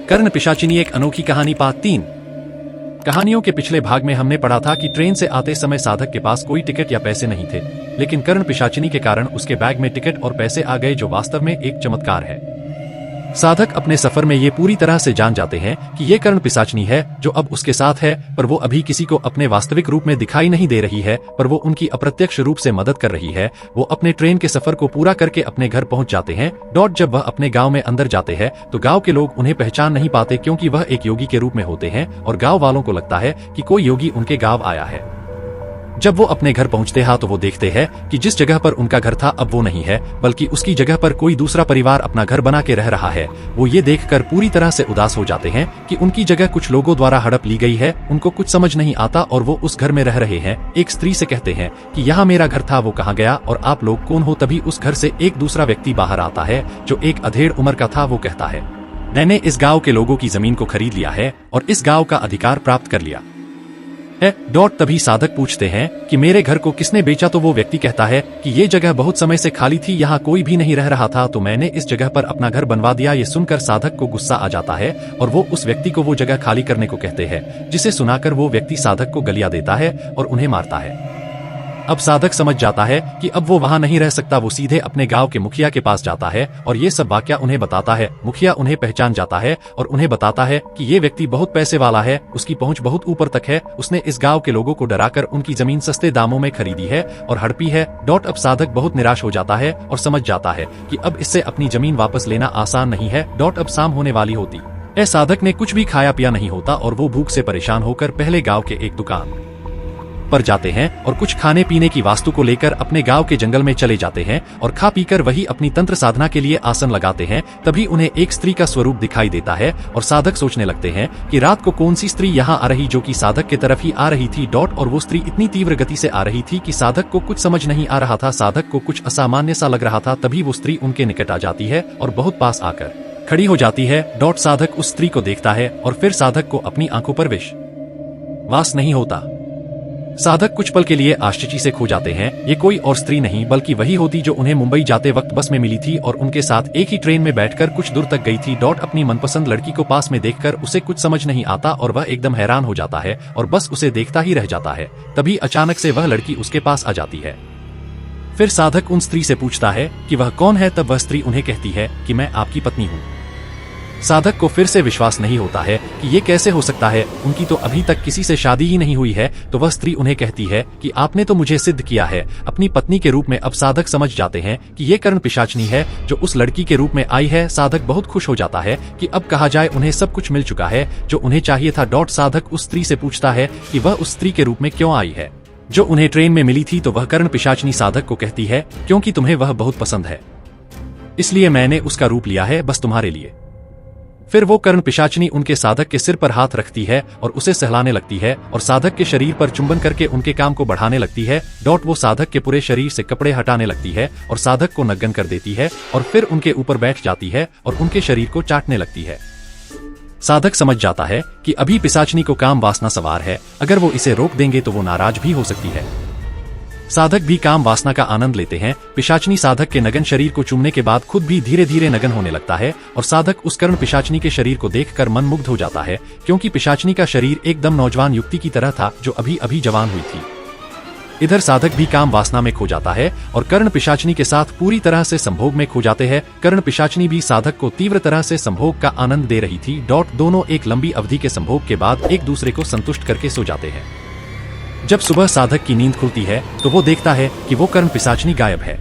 कर्ण पिशाचिनी एक अनोखी कहानी पार्ट 3। कहानियों के पिछले भाग में हमने पढ़ा था कि ट्रेन से आते समय साधक के पास कोई टिकट या पैसे नहीं थे, लेकिन कर्ण पिशाचिनी के कारण उसके बैग में टिकट और पैसे आ गए, जो वास्तव में एक चमत्कार है। साधक अपने सफर में ये पूरी तरह से जान जाते हैं कि ये कर्ण पिशाचिनी है जो अब उसके साथ है, पर वो अभी किसी को अपने वास्तविक रूप में दिखाई नहीं दे रही है, पर वो उनकी अप्रत्यक्ष रूप से मदद कर रही है। वो अपने ट्रेन के सफर को पूरा करके अपने घर पहुंच जाते हैं। जब वह अपने गांव में अंदर जाते हैं तो गांव के लोग उन्हें पहचान नहीं पाते, क्योंकि वह एक योगी के रूप में होते हैं और गांव वालों को लगता है कि कोई योगी उनके गांव आया है। जब वो अपने घर पहुंचते हैं तो वो देखते हैं कि जिस जगह पर उनका घर था अब वो नहीं है, बल्कि उसकी जगह पर कोई दूसरा परिवार अपना घर बना के रह रहा है। वो ये देखकर पूरी तरह से उदास हो जाते हैं कि उनकी जगह कुछ लोगों द्वारा हड़प ली गई है। उनको कुछ समझ नहीं आता और वो उस घर में रह रहे हैं। एक स्त्री से कहते हैं कि यहाँ मेरा घर था, वो कहाँ गया और आप लोग कौन हो। तभी उस घर से एक दूसरा व्यक्ति बाहर आता है जो एक अधेड़ उम्र का था। वो कहता है, मैंने इस गाँव के लोगों की जमीन को खरीद लिया है और इस गाँव का अधिकार प्राप्त कर लिया है। तभी साधक पूछते हैं कि मेरे घर को किसने बेचा। तो वो व्यक्ति कहता है कि ये जगह बहुत समय से खाली थी, यहाँ कोई भी नहीं रह रहा था, तो मैंने इस जगह पर अपना घर बनवा दिया। ये सुनकर साधक को गुस्सा आ जाता है और वो उस व्यक्ति को वो जगह खाली करने को कहते हैं, जिसे सुनाकर वो व्यक्ति साधक को गालियां देता है और उन्हें मारता है। अब साधक समझ जाता है कि अब वो वहां नहीं रह सकता। वो सीधे अपने गांव के मुखिया के पास जाता है और ये सब वाकया उन्हें बताता है। मुखिया उन्हें पहचान जाता है और उन्हें बताता है कि ये व्यक्ति बहुत पैसे वाला है, उसकी पहुंच बहुत ऊपर तक है, उसने इस गांव के लोगों को डराकर उनकी जमीन सस्ते दामों में खरीदी है और हड़पी है। अब साधक बहुत निराश हो जाता है और समझ जाता है कि अब इससे अपनी जमीन वापस लेना आसान नहीं है। अब शाम होने वाली होती है। साधक ने कुछ भी खाया पिया नहीं होता और वो भूख से परेशान होकर पहले गाँव के एक दुकान पर जाते हैं और कुछ खाने पीने की वस्तु को लेकर अपने गांव के जंगल में चले जाते हैं और खा पीकर वही अपनी तंत्र साधना के लिए आसन लगाते हैं। तभी उन्हें एक स्त्री का स्वरूप दिखाई देता है और साधक सोचने लगते हैं कि रात को कौन सी स्त्री यहाँ आ रही, जो कि साधक की तरफ ही आ रही थी। और वो स्त्री इतनी तीव्र गति से आ रही थी कि साधक को कुछ समझ नहीं आ रहा था। साधक को कुछ असामान्य सा लग रहा था। तभी वो स्त्री उनके निकट आ जाती है और बहुत पास आकर खड़ी हो जाती है। साधक उस स्त्री को देखता है और फिर साधक को अपनी आंखों पर विश्वास नहीं होता। साधक कुछ पल के लिए आश्चर्य से खो जाते हैं। ये कोई और स्त्री नहीं बल्कि वही होती जो उन्हें मुंबई जाते वक्त बस में मिली थी और उनके साथ एक ही ट्रेन में बैठकर कुछ दूर तक गई थी। अपनी मनपसंद लड़की को पास में देखकर उसे कुछ समझ नहीं आता और वह एकदम हैरान हो जाता है और बस उसे देखता ही रह जाता है। तभी अचानक से वह लड़की उसके पास आ जाती है। फिर साधक उन स्त्री से पूछता है कि वह कौन है। तब वह स्त्री उन्हें कहती है कि मैं आपकी पत्नी हूँ। साधक को फिर से विश्वास नहीं होता है कि ये कैसे हो सकता है, उनकी तो अभी तक किसी से शादी ही नहीं हुई है। तो वह स्त्री उन्हें कहती है कि आपने तो मुझे सिद्ध किया है अपनी पत्नी के रूप में। अब साधक समझ जाते हैं कि ये कर्ण पिशाचिनी है जो उस लड़की के रूप में आई है। साधक बहुत खुश हो जाता है कि अब कहा जाए उन्हें सब कुछ मिल चुका है जो उन्हें चाहिए था। साधक उस स्त्री से पूछता है कि वह उस स्त्री के रूप में क्यों आई है जो उन्हें ट्रेन में मिली थी। तो वह कर्ण पिशाचिनी साधक को कहती है, क्योंकि तुम्हें वह बहुत पसंद है, इसलिए मैंने उसका रूप लिया है, बस तुम्हारे लिए। फिर वो कर्ण पिशाचिनी उनके साधक के सिर पर हाथ रखती है और उसे सहलाने लगती है और साधक के शरीर पर चुंबन करके उनके काम को बढ़ाने लगती है। वो साधक के पूरे शरीर से कपड़े हटाने लगती है और साधक को नग्न कर देती है और फिर उनके ऊपर बैठ जाती है और उनके शरीर को चाटने लगती है। साधक समझ जाता है कि अभी पिशाचिनी को काम वासना सवार है, अगर वो इसे रोक देंगे तो वो नाराज भी हो सकती है। साधक भी काम वासना का आनंद लेते हैं। पिशाचिनी साधक के नग्न शरीर को चूमने के बाद खुद भी धीरे धीरे नग्न होने लगता है और साधक उस कर्ण पिशाचिनी के शरीर को देखकर मन मुग्ध हो जाता है, क्योंकि पिशाचिनी का शरीर एकदम नौजवान युवती की तरह था जो अभी अभी जवान हुई थी। इधर साधक भी काम वासना में खो जाता है और कर्ण पिशाचिनी के साथ पूरी तरह से संभोग में खो जाते हैं। कर्ण पिशाचिनी भी साधक को तीव्र तरह से संभोग का आनंद दे रही थी। दोनों एक लंबी अवधि के संभोग के बाद एक दूसरे को संतुष्ट करके सो जाते हैं। जब सुबह साधक की नींद खुलती है तो वो देखता है कि वो कर्ण पिशाचिनी गायब है।